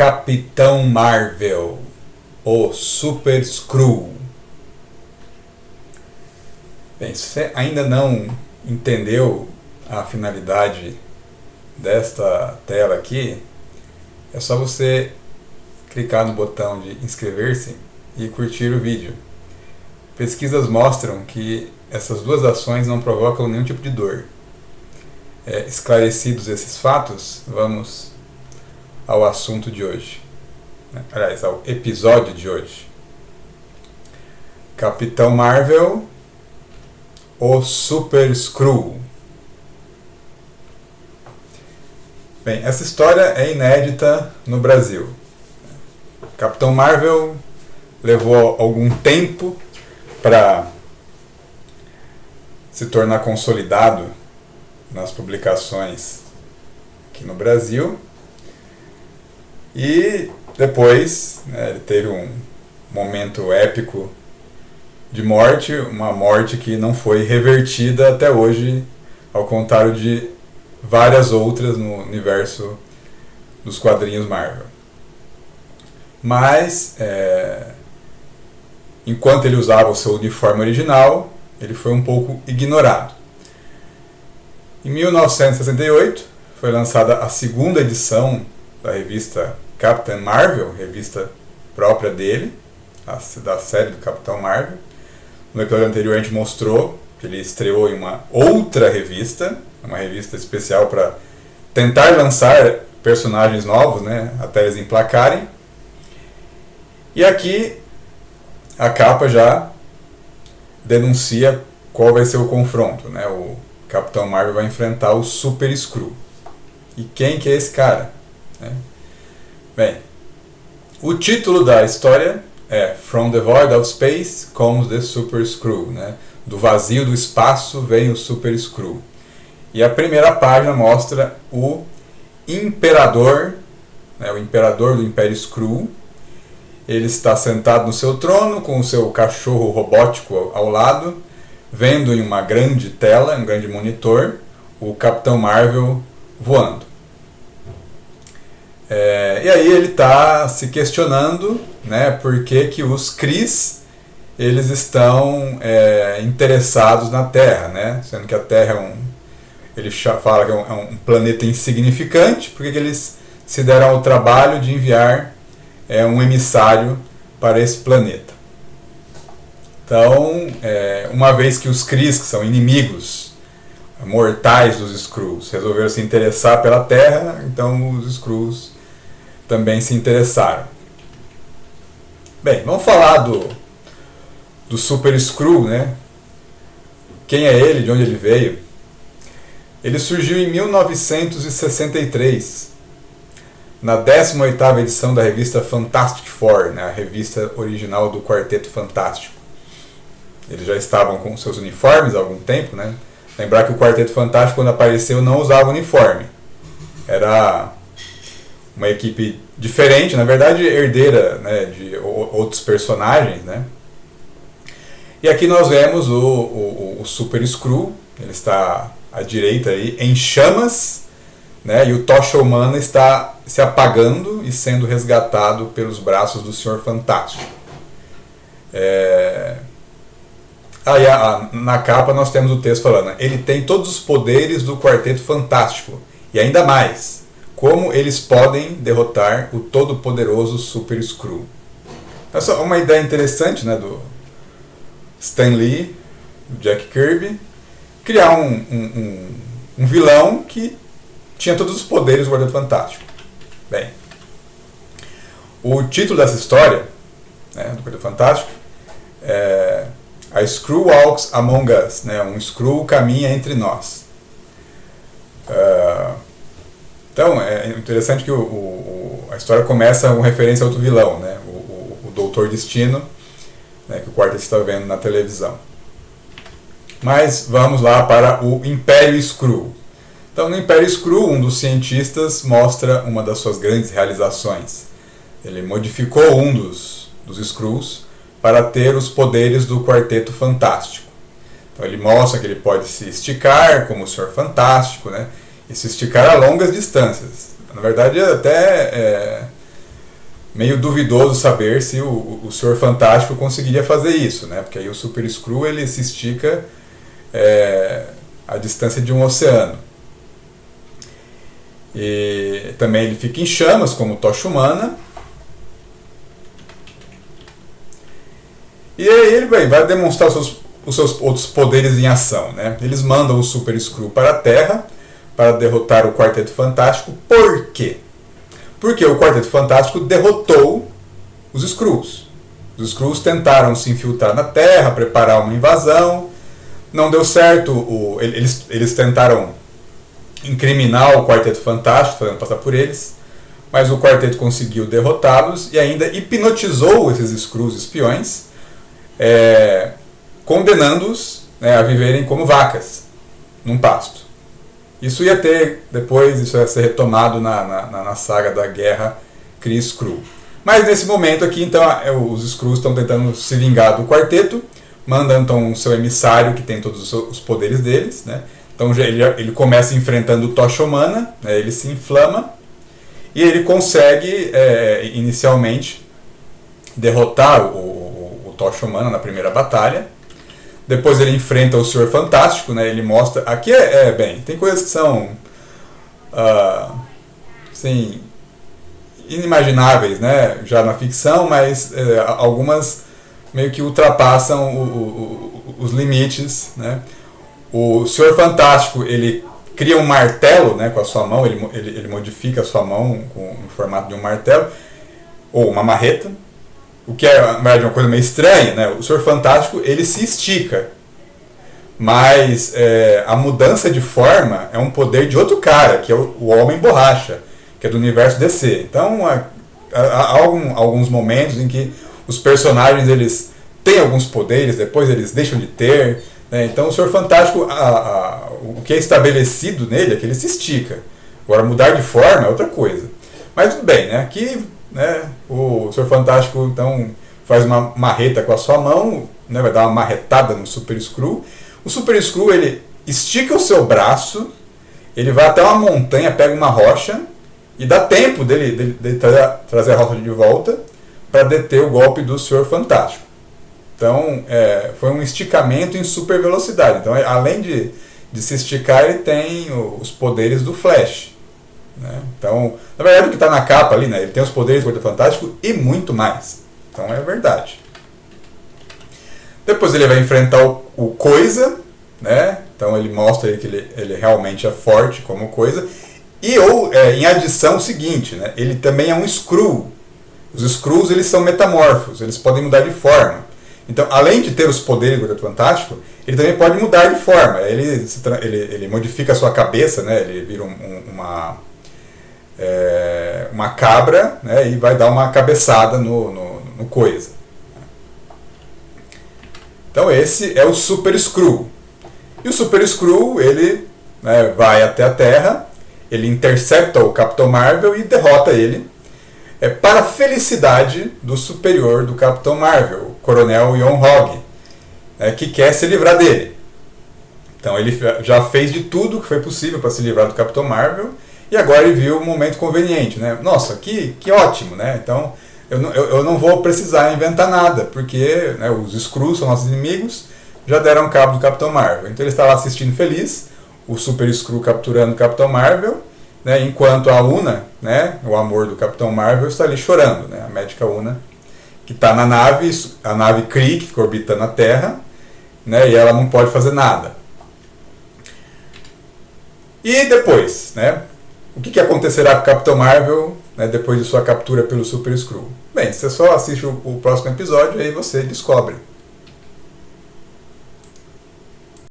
Capitão Marvel, o Super Skrull. Bem, se você ainda não entendeu a finalidade desta tela aqui, é só você clicar no botão de inscrever-se e curtir o vídeo. Pesquisas mostram que essas duas ações não provocam nenhum tipo de dor. Esclarecidos esses fatos, vamos ao assunto de hoje. Aliás, ao episódio de hoje. Capitão Marvel, o Super Skrull. Bem, essa história é inédita no Brasil. Capitão Marvel levou algum tempo para se tornar consolidado nas publicações aqui no Brasil. E depois, ele teve um momento épico de morte, uma morte que não foi revertida até hoje, ao contrário de várias outras no universo dos quadrinhos Marvel. Mas, enquanto ele usava o seu uniforme original, ele foi um pouco ignorado. Em 1968, foi lançada a segunda edição da revista Captain Marvel, revista própria dele, da série do Capitão Marvel. No episódio anterior a gente mostrou que ele estreou em uma outra revista, uma revista especial para tentar lançar personagens novos, até eles emplacarem. E aqui a capa já denuncia qual vai ser o confronto. O Capitão Marvel vai enfrentar o Super Skrull. E quem que é esse cara? Bem, o título da história é From the Void of Space Comes the Super Skrull. Do vazio do espaço vem o Super Skrull. E a primeira página mostra o Imperador, o Imperador do Império Skrull. Ele está sentado no seu trono com o seu cachorro robótico ao lado, vendo em uma grande tela, um grande monitor, o Capitão Marvel voando. E aí ele está se questionando, por que os Kree eles estão interessados na Terra, sendo que a Terra ele fala que é um planeta insignificante. Por que eles se deram ao trabalho de enviar um emissário para esse planeta? Então, uma vez que os Kree, que são inimigos mortais dos Skrulls, resolveram se interessar pela Terra, então os Skrulls também se interessaram. Bem, vamos falar do Super Skrull, Quem é ele, de onde ele veio? Ele surgiu em 1963, na 18ª edição da revista Fantastic Four, a revista original do Quarteto Fantástico. Eles já estavam com seus uniformes há algum tempo, Lembrar que o Quarteto Fantástico, quando apareceu, não usava uniforme. Era uma equipe diferente, na verdade herdeira de outros personagens. E aqui nós vemos o Super Skrull. Ele está à direita aí, em chamas, e o Tocha Humana está se apagando e sendo resgatado pelos braços do Senhor Fantástico. Aí na capa nós temos o texto falando: ele tem todos os poderes do Quarteto Fantástico e ainda mais, como eles podem derrotar o todo-poderoso Super Skrull. Essa é uma ideia interessante, do Stan Lee, do Jack Kirby, criar um vilão que tinha todos os poderes do Quarteto Fantástico. Bem, o título dessa história, do Quarteto Fantástico, é A Skrull Walks Among Us, um Skrull caminha entre nós. Então, é interessante que a história começa com referência a outro vilão, o Doutor Destino, que o Quarteto está vendo na televisão. Mas vamos lá para o Império Skrull. Então, no Império Skrull, um dos cientistas mostra uma das suas grandes realizações. Ele modificou um dos Skrulls para ter os poderes do Quarteto Fantástico. Então, ele mostra que ele pode se esticar como o Senhor Fantástico, e se esticar a longas distâncias. Na verdade, até meio duvidoso saber se o Senhor Fantástico conseguiria fazer isso, né? Porque aí o Super Skrull ele se estica a distância de um oceano. E também ele fica em chamas, como Tocha Humana. E aí ele vai demonstrar os seus outros poderes em ação, né? Eles mandam o Super Skrull para a Terra para derrotar o Quarteto Fantástico. Por quê? Porque o Quarteto Fantástico derrotou os Skrulls. Os Skrulls tentaram se infiltrar na Terra, preparar uma invasão. Não deu certo. Eles tentaram incriminar o Quarteto Fantástico, fazendo passar por eles. Mas o Quarteto conseguiu derrotá-los e ainda hipnotizou esses Skrulls espiões, condenando-os, né, a viverem como vacas num pasto. Isso ia ter depois, isso ia ser retomado na saga da Guerra Kree-Skrull. Mas nesse momento aqui, então, os Skrulls estão tentando se vingar do quarteto, mandam então o seu emissário, que tem todos os poderes deles, né? Então ele começa enfrentando o Tocha Humana, né? Ele se inflama e ele consegue inicialmente derrotar o Tocha Humana na primeira batalha. Depois ele enfrenta o Senhor Fantástico, né? Ele mostra... Aqui bem, tem coisas que são assim, inimagináveis, né? Já na ficção, mas algumas meio que ultrapassam os limites, né? O Senhor Fantástico, ele cria um martelo, né, com a sua mão, ele modifica a sua mão no formato de um martelo, ou uma marreta, o que é, na verdade, uma coisa meio estranha, né? O Senhor Fantástico, ele se estica, mas a mudança de forma é um poder de outro cara, que é o Homem Borracha, que é do universo DC. Então, há alguns momentos em que os personagens, eles têm alguns poderes, depois eles deixam de ter, né? Então, o Senhor Fantástico, o que é estabelecido nele é que ele se estica. Agora, mudar de forma é outra coisa. Mas tudo bem, né? Aqui, né, o Senhor Fantástico então faz uma marreta com a sua mão, né, vai dar uma marretada no Super Skrull. O Super Skrull, ele estica o seu braço, ele vai até uma montanha, pega uma rocha e dá tempo dele trazer a rocha de volta para deter o golpe do Senhor Fantástico. Então foi um esticamento em super velocidade. Então, além de se esticar, ele tem os poderes do Flash, né? Então, na verdade, o que está na capa ali, né, ele tem os poderes do Quarteto Fantástico e muito mais. Então é verdade. Depois ele vai enfrentar o Coisa, né? Então ele mostra que ele realmente é forte como Coisa. E em adição, o seguinte, né, ele também é um Skrull. Os Skrulls, eles são metamorfos, eles podem mudar de forma. Então, além de ter os poderes do Quarteto Fantástico, ele também pode mudar de forma. Ele modifica a sua cabeça, né? Ele vira uma cabra, né? E vai dar uma cabeçada no Coisa. Então esse é o Super Skrull. E o Super Skrull, ele, né, vai até a Terra, ele intercepta o Capitão Marvel e derrota ele, para a felicidade do superior do Capitão Marvel, o Coronel Ion Hogg, que quer se livrar dele. Então ele já fez de tudo que foi possível para se livrar do Capitão Marvel, e agora ele viu o momento conveniente, né? Nossa, que ótimo, né? Então eu não vou precisar inventar nada, porque, né, os Skrulls são nossos inimigos, já deram cabo do Capitão Marvel. Então ele está lá assistindo feliz, o Super Skrull capturando o Capitão Marvel, né, enquanto a Una, né, o amor do Capitão Marvel, está ali chorando, né? A médica Una, que está na nave, a nave Kree, que fica orbitando a Terra, né, e ela não pode fazer nada. E depois, né, o que acontecerá com o Capitão Marvel, né, depois de sua captura pelo Super Skrull? Bem, você só assiste o próximo episódio e aí você descobre.